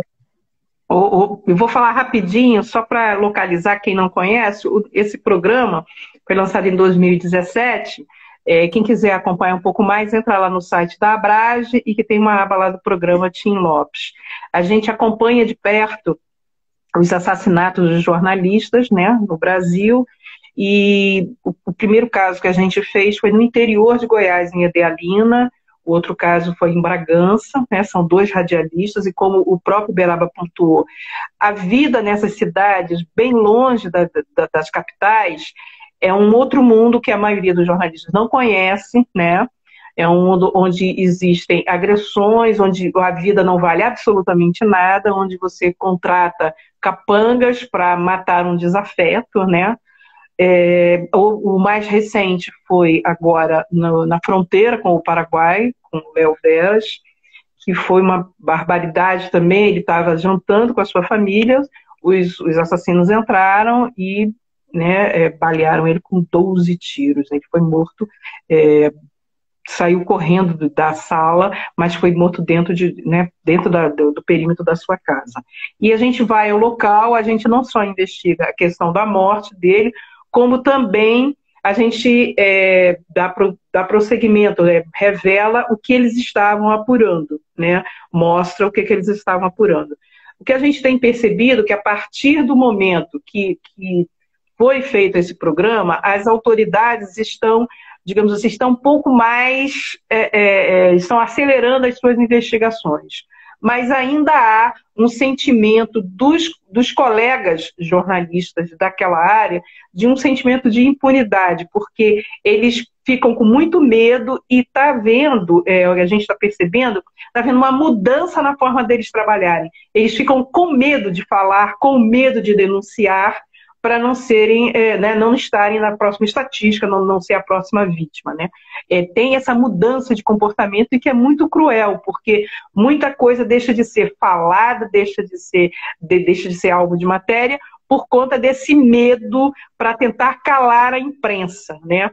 Eu vou falar rapidinho, só para localizar quem não conhece. Esse programa foi lançado em 2017. Quem quiser acompanhar um pouco mais, entra lá no site da Abrage e que tem uma aba lá do programa Tim Lopes. A gente acompanha de perto os assassinatos de jornalistas, né, no Brasil, e o primeiro caso que a gente fez foi no interior de Goiás, em Edealina. O outro caso foi em Bragança, né, são 2 radialistas, e como o próprio Beraba pontuou, a vida nessas cidades, bem longe das capitais, é um outro mundo que a maioria dos jornalistas não conhece, né? É um mundo onde existem agressões, onde a vida não vale absolutamente nada, onde você contrata capangas para matar um desafeto, né? O mais recente foi agora na fronteira com o Paraguai, com o Léo Veras, que foi uma barbaridade também. Ele estava jantando com a sua família, os assassinos entraram e, né, balearam ele com 12 tiros. Ele foi morto, saiu correndo da sala, mas foi morto dentro do perímetro da sua casa. E a gente vai ao local, a gente não só investiga a questão da morte dele, como também a gente dá prosseguimento, revela o que eles estavam apurando, né? Mostra o que eles estavam apurando. O que a gente tem percebido é que a partir do momento que foi feito esse programa, as autoridades estão, digamos assim, estão um pouco mais, estão acelerando as suas investigações. Mas ainda há um sentimento dos colegas jornalistas daquela área, de um sentimento de impunidade, porque eles ficam com muito medo e está vendo, a gente está percebendo, está vendo uma mudança na forma deles trabalharem. Eles ficam com medo de falar, com medo de denunciar, para não serem, não estarem na próxima estatística, não ser a próxima vítima, né? Tem essa mudança de comportamento e que é muito cruel, porque muita coisa deixa de ser falada, deixa de ser alvo de matéria, por conta desse medo para tentar calar a imprensa, né?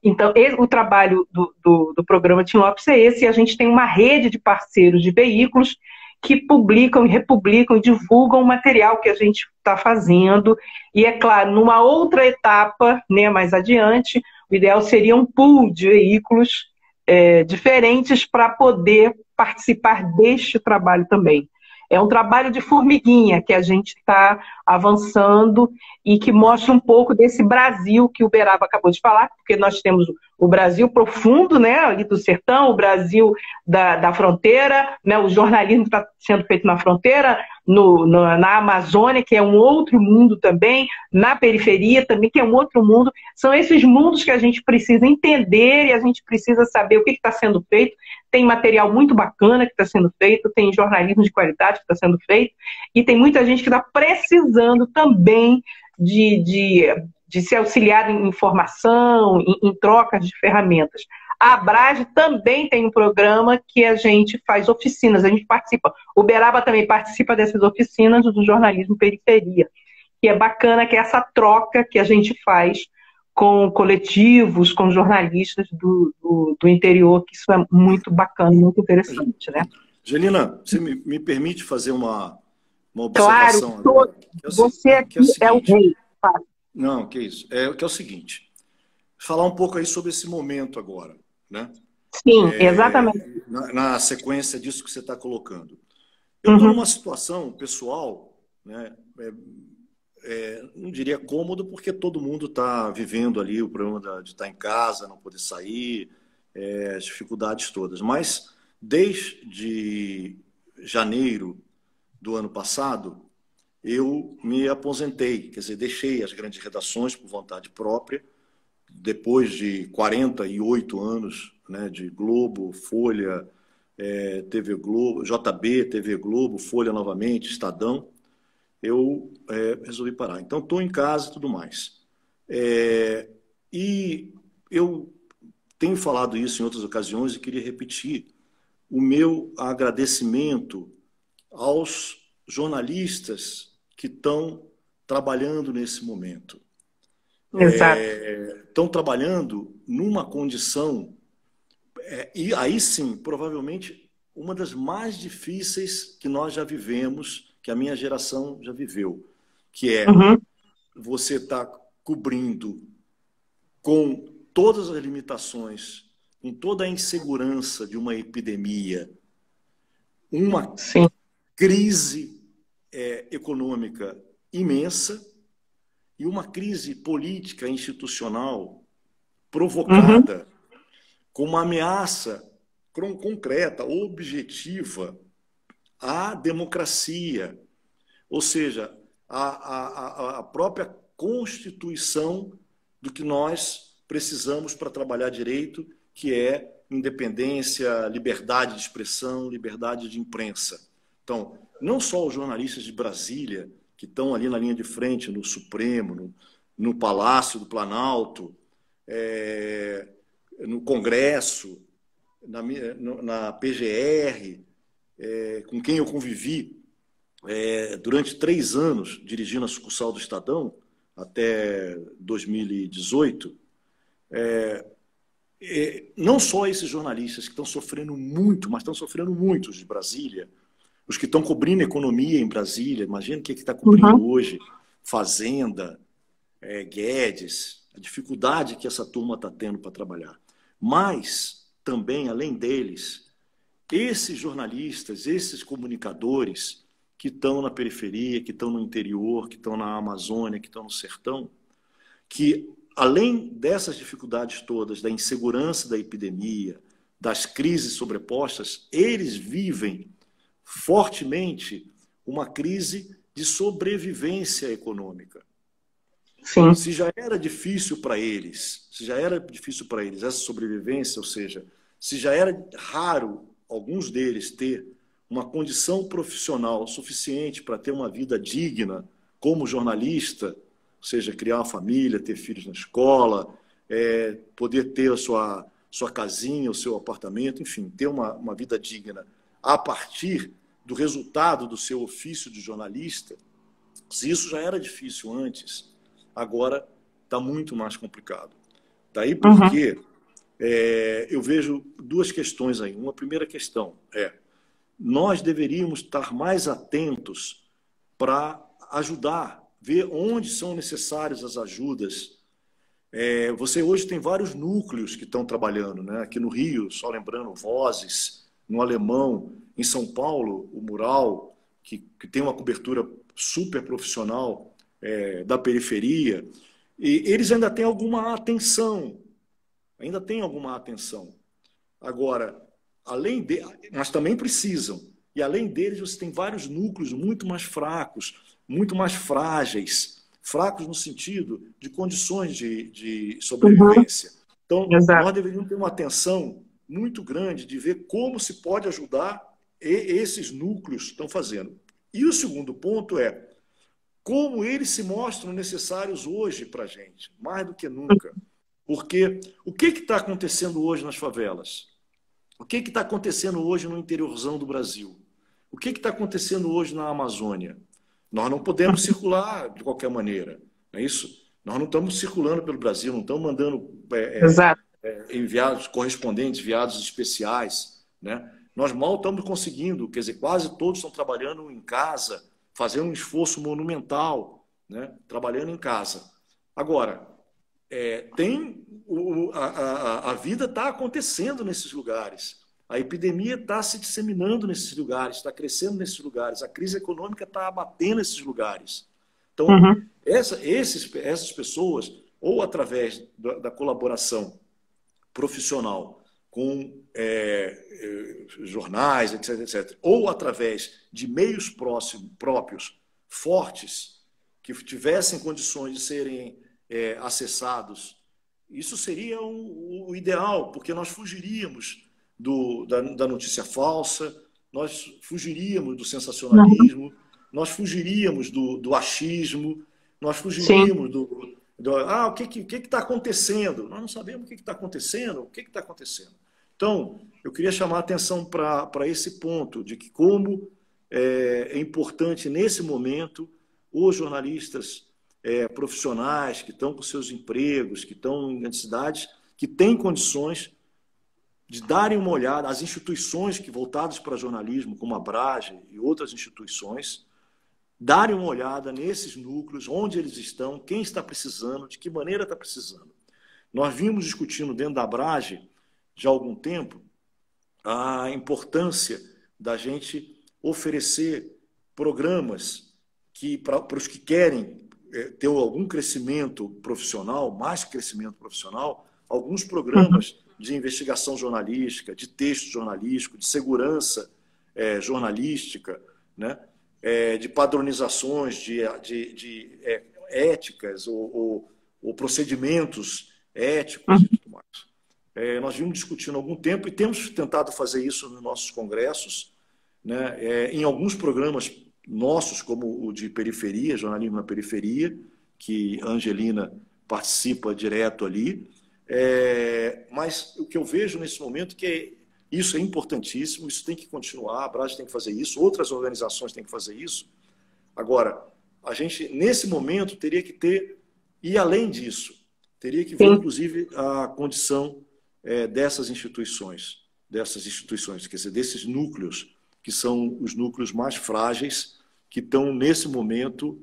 Então, o trabalho do programa Tim Lopes é esse, e a gente tem uma rede de parceiros de veículos que publicam e republicam e divulgam o material que a gente está fazendo. E, é claro, numa outra etapa, né, mais adiante, o ideal seria um pool de veículos diferentes para poder participar deste trabalho também. É um trabalho de formiguinha que a gente está avançando e que mostra um pouco desse Brasil que o Beraba acabou de falar, porque nós temos o Brasil profundo, né, ali do sertão, o Brasil da fronteira, né, o jornalismo está sendo feito na fronteira, na Amazônia, que é um outro mundo também, na periferia também, que é um outro mundo. São esses mundos que a gente precisa entender e a gente precisa saber o que está sendo feito. Tem material muito bacana que está sendo feito, tem jornalismo de qualidade que está sendo feito, e tem muita gente que está precisando também de se auxiliar em informação, em trocas de ferramentas. A Abrage também tem um programa que a gente faz oficinas, a gente participa. O Beraba também participa dessas oficinas do jornalismo periferia, que é bacana, que é essa troca que a gente faz com coletivos, com jornalistas do interior, que isso é muito bacana, muito interessante, né? Angelina, você me permite fazer uma observação? Claro, você aqui é o rei. Não, que isso. Que é o seguinte, falar um pouco aí sobre esse momento agora, né? Sim, exatamente. Na sequência disso que você está colocando. Eu estou numa situação pessoal, né? Não diria cômodo, porque todo mundo está vivendo ali o problema de estar em casa, não poder sair, as dificuldades todas. Mas desde janeiro do ano passado, eu me aposentei, quer dizer, deixei as grandes redações por vontade própria, depois de 48 anos, né, de Globo, Folha, TV Globo, JB, TV Globo, Folha novamente, Estadão, eu resolvi parar. Então, estou em casa e tudo mais. E eu tenho falado isso em outras ocasiões e queria repetir o meu agradecimento aos jornalistas que estão trabalhando nesse momento. Exato. Estão trabalhando numa condição, e aí sim, provavelmente, uma das mais difíceis que nós já vivemos, que a minha geração já viveu, que é você estar cobrindo com todas as limitações, com toda a insegurança de uma epidemia, uma Sim. crise econômica imensa e uma crise política institucional provocada com uma ameaça concreta, objetiva à democracia, ou seja, a própria constituição do que nós precisamos para trabalhar direito, que é independência, liberdade de expressão, liberdade de imprensa. Então, não só os jornalistas de Brasília, que estão ali na linha de frente, no Supremo, no Palácio do Planalto, no Congresso, na PGR, com quem eu convivi durante 3 anos, dirigindo a sucursal do Estadão, até 2018, não só esses jornalistas que estão sofrendo muito, mas estão sofrendo muito, os de Brasília, os que estão cobrindo economia em Brasília, imagina o que está cobrindo hoje, Fazenda, Guedes, a dificuldade que essa turma está tendo para trabalhar. Mas, também, além deles, esses jornalistas, esses comunicadores que estão na periferia, que estão no interior, que estão na Amazônia, que estão no sertão, que, além dessas dificuldades todas, da insegurança da epidemia, das crises sobrepostas, eles vivem fortemente uma crise de sobrevivência econômica. Sim. Se já era difícil para eles, essa sobrevivência, ou seja, se já era raro alguns deles ter uma condição profissional suficiente para ter uma vida digna como jornalista, ou seja, criar uma família, ter filhos na escola, poder ter a sua casinha, o seu apartamento, enfim, ter uma vida digna a partir do resultado do seu ofício de jornalista, se isso já era difícil antes, agora está muito mais complicado. Daí porque eu vejo 2 questões aí. Uma primeira questão nós deveríamos estar mais atentos para ajudar, ver onde são necessárias as ajudas. Você hoje tem vários núcleos que estão trabalhando, né? Aqui no Rio, só lembrando, Vozes, no Alemão, em São Paulo, o Mural, que tem uma cobertura super profissional da periferia, e eles ainda têm alguma atenção, Agora, mas também precisam, e além deles você tem vários núcleos muito mais fracos, muito mais frágeis, fracos no sentido de condições de sobrevivência. Então, nós deveríamos ter uma atenção muito grande de ver como se pode ajudar esses núcleos que estão fazendo. E o segundo ponto é como eles se mostram necessários hoje para a gente, mais do que nunca. Porque o que está acontecendo hoje nas favelas? O que está acontecendo hoje no interiorzão do Brasil? O que está acontecendo hoje na Amazônia? Nós não podemos circular de qualquer maneira, não é isso? Nós não estamos circulando pelo Brasil, não estamos mandando enviados, correspondentes, enviados especiais, né? Nós mal estamos conseguindo, quer dizer, quase todos estão trabalhando em casa, fazendo um esforço monumental, né? Trabalhando em casa. Agora, a vida está acontecendo nesses lugares. A epidemia está se disseminando nesses lugares, está crescendo nesses lugares. A crise econômica está abatendo esses lugares. Então, essas pessoas, ou através da colaboração profissional com jornais, etc, etc, ou através de meios próprios fortes que tivessem condições de serem acessados, isso seria o ideal, porque nós fugiríamos da notícia falsa, nós fugiríamos do Uhum. sensacionalismo, nós fugiríamos do achismo, nós Sim. fugiríamos o que está acontecendo? Nós não sabemos o que está acontecendo, o que está acontecendo. Então, eu queria chamar a atenção para esse ponto, de que como é importante, nesse momento, os jornalistas profissionais que estão com seus empregos, que estão em cidades, que têm condições de darem uma olhada, as instituições que voltadas para jornalismo, como a Brage e outras instituições, darem uma olhada nesses núcleos, onde eles estão, quem está precisando, de que maneira está precisando. Nós vimos discutindo dentro da Brage, já há algum tempo, a importância da gente oferecer programas que, para os que querem ter algum crescimento profissional, mais crescimento profissional, alguns Uhum. programas de investigação jornalística, de texto jornalístico, de segurança jornalística, né? De padronizações, de éticas ou procedimentos éticos e Uhum. tudo mais. Nós vimos discutindo há algum tempo e temos tentado fazer isso nos nossos congressos, né? Em alguns programas nossos, como o de periferia, jornalismo na periferia, que a Angelina participa direto ali. Mas o que eu vejo nesse momento isso é importantíssimo, isso tem que continuar, a Brás tem que fazer isso, outras organizações têm que fazer isso. Agora, a gente, nesse momento, teria que e além disso, teria que ver, Sim. inclusive, a condição dessas instituições, quer dizer, desses núcleos, que são os núcleos mais frágeis, que estão, nesse momento,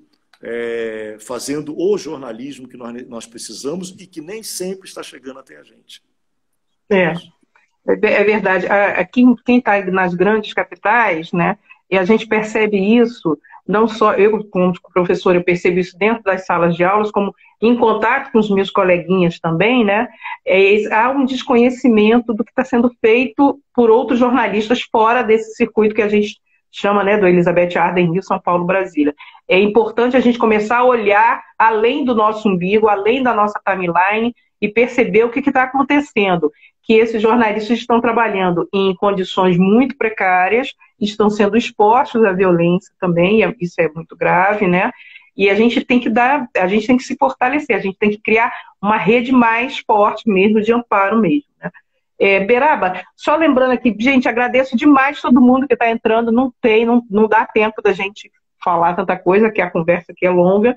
fazendo o jornalismo que nós precisamos e que nem sempre está chegando até a gente. É. É verdade. Aqui, quem está nas grandes capitais, né, e a gente percebe isso, não só eu, como professor, eu percebo isso dentro das salas de aulas, como em contato com os meus coleguinhas também, né, há um desconhecimento do que está sendo feito por outros jornalistas fora desse circuito que a gente chama, né, do Elizabeth Arden, Rio, São Paulo, Brasília. É importante a gente começar a olhar além do nosso umbigo, além da nossa timeline, e perceber o que está acontecendo, que esses jornalistas estão trabalhando em condições muito precárias, estão sendo expostos à violência também, e isso é muito grave, né? E a gente tem que se fortalecer, a gente tem que criar uma rede mais forte mesmo, de amparo mesmo, né? Beraba, só lembrando aqui, gente, agradeço demais todo mundo que está entrando, não dá tempo da gente falar tanta coisa, que a conversa aqui é longa.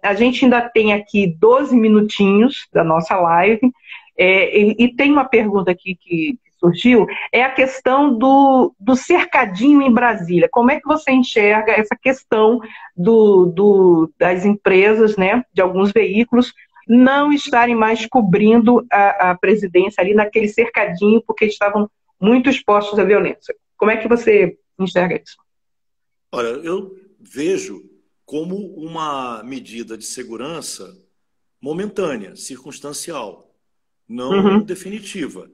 A gente ainda tem aqui 12 minutinhos da nossa live, e tem uma pergunta aqui que surgiu, é a questão do cercadinho em Brasília. Como é que você enxerga essa questão das empresas, né, de alguns veículos, não estarem mais cobrindo a presidência ali naquele cercadinho, porque estavam muito expostos à violência? Como é que você enxerga isso? Olha, eu vejo como uma medida de segurança momentânea, circunstancial, não Uhum. definitiva.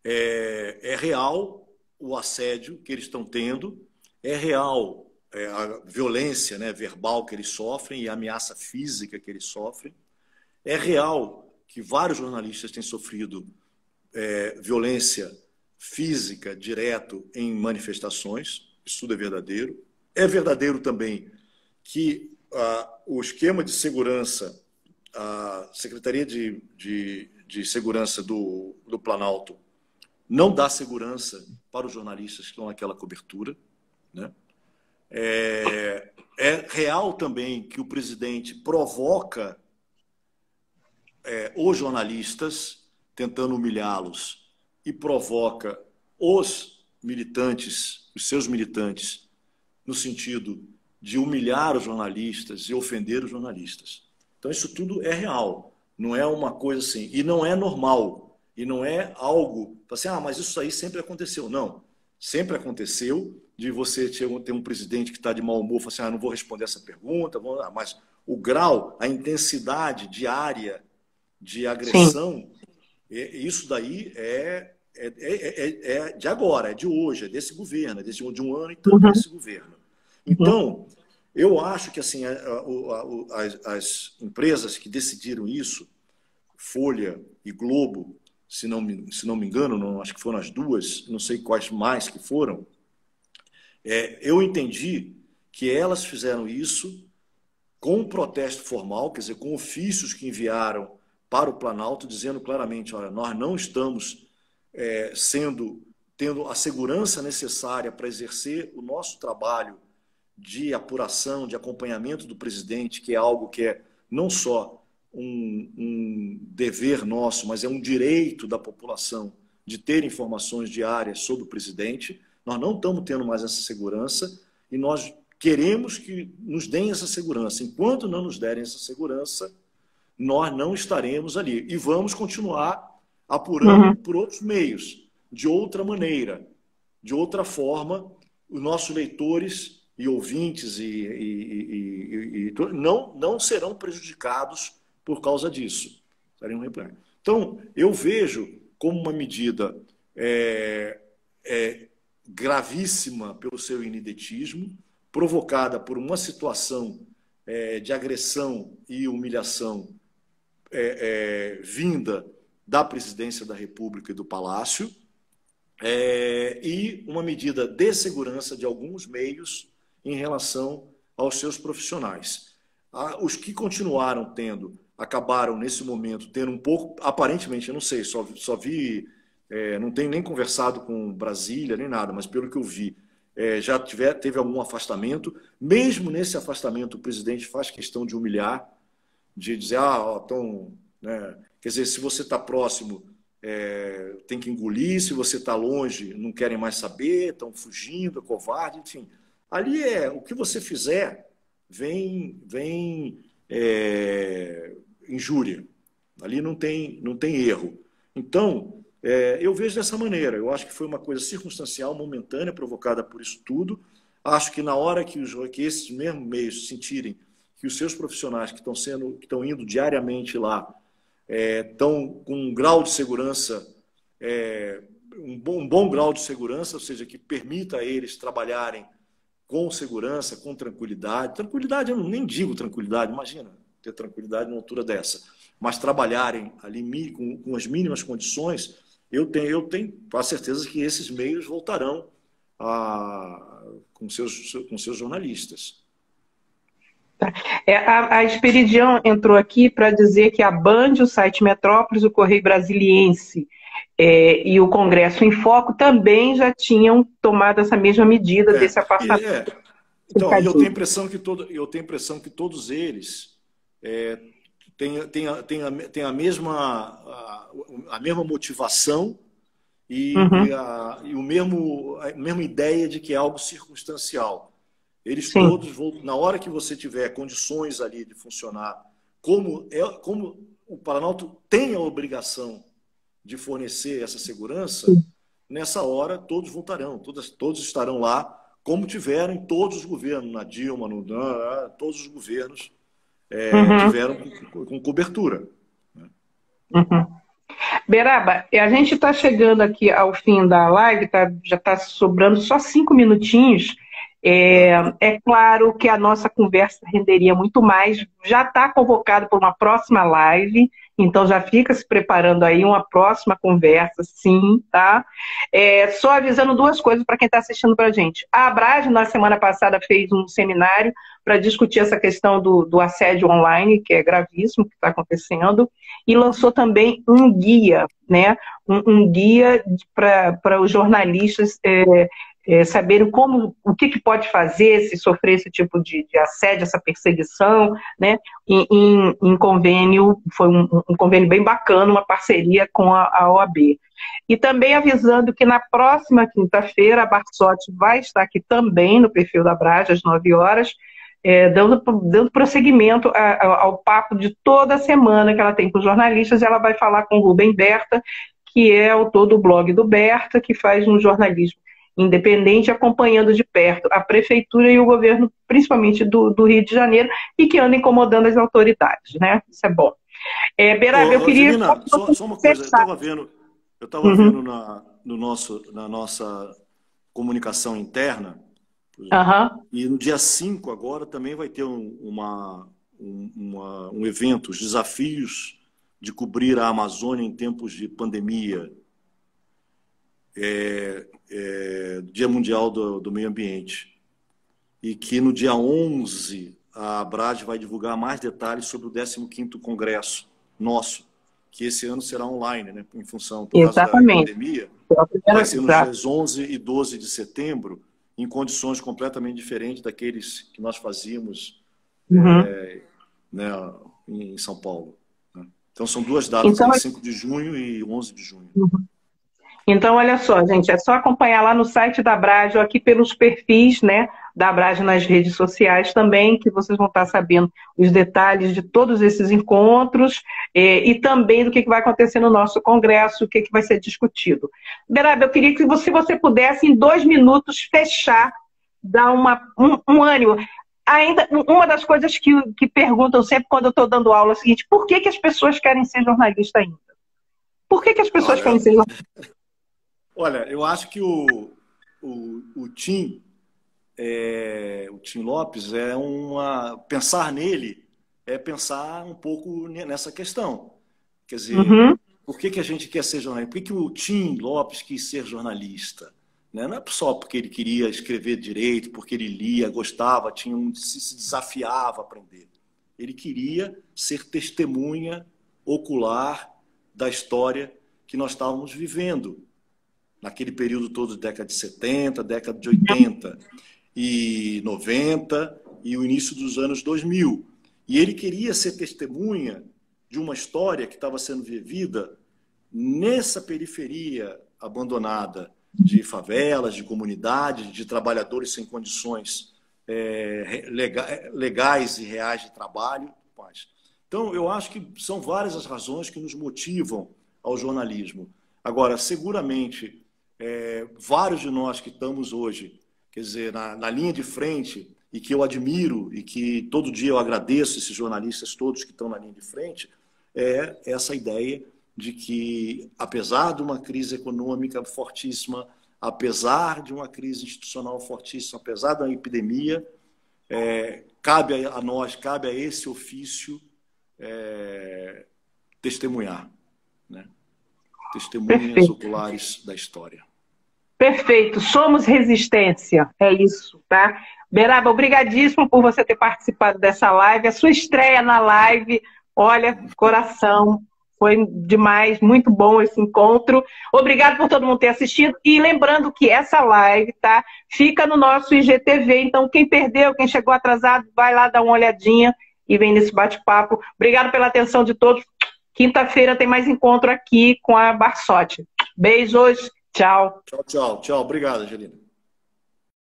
É real o assédio que eles estão tendo, é real a violência, né, verbal que eles sofrem e a ameaça física que eles sofrem. É real que vários jornalistas têm sofrido violência física direto em manifestações, isso tudo é verdadeiro. É verdadeiro também que o esquema de segurança, a Secretaria de Segurança do Planalto não dá segurança para os jornalistas que estão naquela cobertura, né? É real também que o presidente provoca os jornalistas, tentando humilhá-los, e provoca os militantes, os seus militantes, no sentido de humilhar os jornalistas e ofender os jornalistas. Então, isso tudo é real, não é uma coisa assim, e não é normal, e não é algo, assim, mas isso aí sempre aconteceu. Não, sempre aconteceu de você ter um presidente que está de mau humor, falar assim, não vou responder essa pergunta, mas o grau, a intensidade diária de Sim. agressão Isso daí é de agora, é de hoje, é desse governo, de um ano e tanto Uhum, desse governo. uhum, Então, eu acho que assim, as empresas que decidiram isso, Folha e Globo, se não me engano, não, acho que foram as duas, não sei quais mais que foram, eu entendi que elas fizeram isso com um protesto formal, quer dizer, com ofícios que enviaram para o Planalto, dizendo claramente, olha, nós não estamos tendo a segurança necessária para exercer o nosso trabalho de apuração, de acompanhamento do presidente, que é algo que é não só um dever nosso, mas é um direito da população de ter informações diárias sobre o presidente. Nós não estamos tendo mais essa segurança e nós queremos que nos deem essa segurança. Enquanto não nos derem essa segurança, nós não estaremos ali. E vamos continuar apurando uhum. por outros meios, de outra maneira, de outra forma, os nossos leitores e ouvintes não serão prejudicados por causa disso. Então, eu vejo como uma medida gravíssima pelo seu inidetismo, provocada por uma situação de agressão e humilhação vinda da presidência da República e do Palácio, e uma medida de segurança de alguns meios em relação aos seus profissionais. Os que continuaram acabaram nesse momento tendo um pouco, aparentemente, eu não sei, só vi, não tenho nem conversado com Brasília, nem nada, mas pelo que eu vi, já teve algum afastamento. Mesmo nesse afastamento, o presidente faz questão de humilhar, de dizer, né? Quer dizer, se você está próximo, tem que engolir, se você está longe, não querem mais saber, estão fugindo, é covarde, enfim. Ali o que você fizer vem injúria. Ali não tem erro. Então, eu vejo dessa maneira. Eu acho que foi uma coisa circunstancial, momentânea, provocada por isso tudo. Acho que na hora que esses mesmos meios sentirem que os seus profissionais que estão indo diariamente lá estão com um grau de segurança, um bom grau de segurança, ou seja, que permita a eles trabalharem com segurança, com tranquilidade. Tranquilidade, eu nem digo tranquilidade, imagina ter tranquilidade numa altura dessa, mas trabalharem ali com as mínimas condições, eu tenho a certeza que esses meios voltarão com seus jornalistas. A Esperidião entrou aqui para dizer que a Band, o site Metrópolis, o Correio Brasiliense e o Congresso em Foco também já tinham tomado essa mesma medida desse afastamento. Então, eu tenho a impressão que todos eles têm a mesma motivação e a mesma ideia de que é algo circunstancial. Eles Sim. todos, na hora que você tiver condições ali de funcionar, como o Planalto tem a obrigação de fornecer essa segurança, nessa hora todos voltarão, todos estarão lá, como tiveram em todos os governos, na Dilma, todos os governos tiveram com cobertura. Beraba, a gente está chegando aqui ao fim da live, já está sobrando só 5 minutinhos. É claro que a nossa conversa renderia muito mais, já está convocado por uma próxima live, então já fica se preparando aí uma próxima conversa, sim, tá? Só avisando duas coisas para quem está assistindo para a gente. A Abrage, na semana passada, fez um seminário para discutir essa questão do assédio online, que é gravíssimo, que está acontecendo, e lançou também um guia, né? Um guia para os jornalistas saberem o que pode fazer se sofrer esse tipo de assédio, essa perseguição, né? Em convênio, foi um convênio bem bacana, uma parceria com a OAB. E também avisando que na próxima quinta-feira a Barsotti vai estar aqui também no perfil da Abrage, às 9 horas, dando prosseguimento ao papo de toda a semana que ela tem com os jornalistas. Ela vai falar com o Rubem Berta, que é autor do blog do Berta, que faz um jornalismo independente, acompanhando de perto a prefeitura e o governo, principalmente do Rio de Janeiro, e que anda incomodando as autoridades, né? Isso é bom. Beraba, eu queria... Angelina, só uma coisa, eu estava vendo na nossa comunicação interna, e no dia 5 agora também vai ter um evento, os desafios de cobrir a Amazônia em tempos de pandemia, Dia Mundial do Meio Ambiente, e que no dia 11 a Abrad vai divulgar mais detalhes sobre o 15º Congresso nosso, que esse ano será online, né, em função por causa da pandemia. Vai ser nos dias 11 e 12 de setembro, em condições completamente diferentes daqueles que nós fazíamos em São Paulo. Né? Então, são duas datas, então, 5 de junho e 11 de junho. Então, olha só, gente, é só acompanhar lá no site da Abrad, ou aqui pelos perfis, né, da Abrad nas redes sociais também, que vocês vão estar sabendo os detalhes de todos esses encontros e também do que vai acontecer no nosso congresso, o que vai ser discutido. Beraba, eu queria que se você pudesse, em 2 minutos, fechar, dar um ânimo. Ainda, uma das coisas que perguntam sempre quando eu estou dando aula é o seguinte: por que as pessoas querem ser jornalista ainda? Por que as pessoas querem ser jornalista? Olha, eu acho que o Tim Lopes pensar nele é pensar um pouco nessa questão. Quer dizer, por que a gente quer ser jornalista? Por que o Tim Lopes quis ser jornalista? Né? Não é só porque ele queria escrever direito, porque ele lia, gostava, se desafiava a aprender. Ele queria ser testemunha ocular da história que nós estávamos vivendo naquele período todo, década de 70, década de 80 e 90 e o início dos anos 2000. E ele queria ser testemunha de uma história que estava sendo vivida nessa periferia abandonada de favelas, de comunidades, de trabalhadores sem condições legais e reais de trabalho. Então, eu acho que são várias as razões que nos motivam ao jornalismo. Agora, seguramente, vários de nós que estamos hoje, quer dizer, na linha de frente, e que eu admiro, e que todo dia eu agradeço esses jornalistas todos que estão na linha de frente, é essa ideia de que, apesar de uma crise econômica fortíssima, apesar de uma crise institucional fortíssima, apesar da epidemia, cabe a nós, cabe a esse ofício testemunhar, né? Testemunhas oculares da história. Perfeito, somos resistência, é isso, tá? Beraba, obrigadíssimo por você ter participado dessa live, a sua estreia na live, olha, coração, foi demais, muito bom esse encontro. Obrigado por todo mundo ter assistido e lembrando que essa live, tá, fica no nosso IGTV, então quem perdeu, quem chegou atrasado, vai lá dar uma olhadinha e vem nesse bate-papo. Obrigado pela atenção de todos. Quinta-feira tem mais encontro aqui com a Barsotti. Beijos. Tchau. Tchau, tchau. Tchau. Obrigado, Angelina.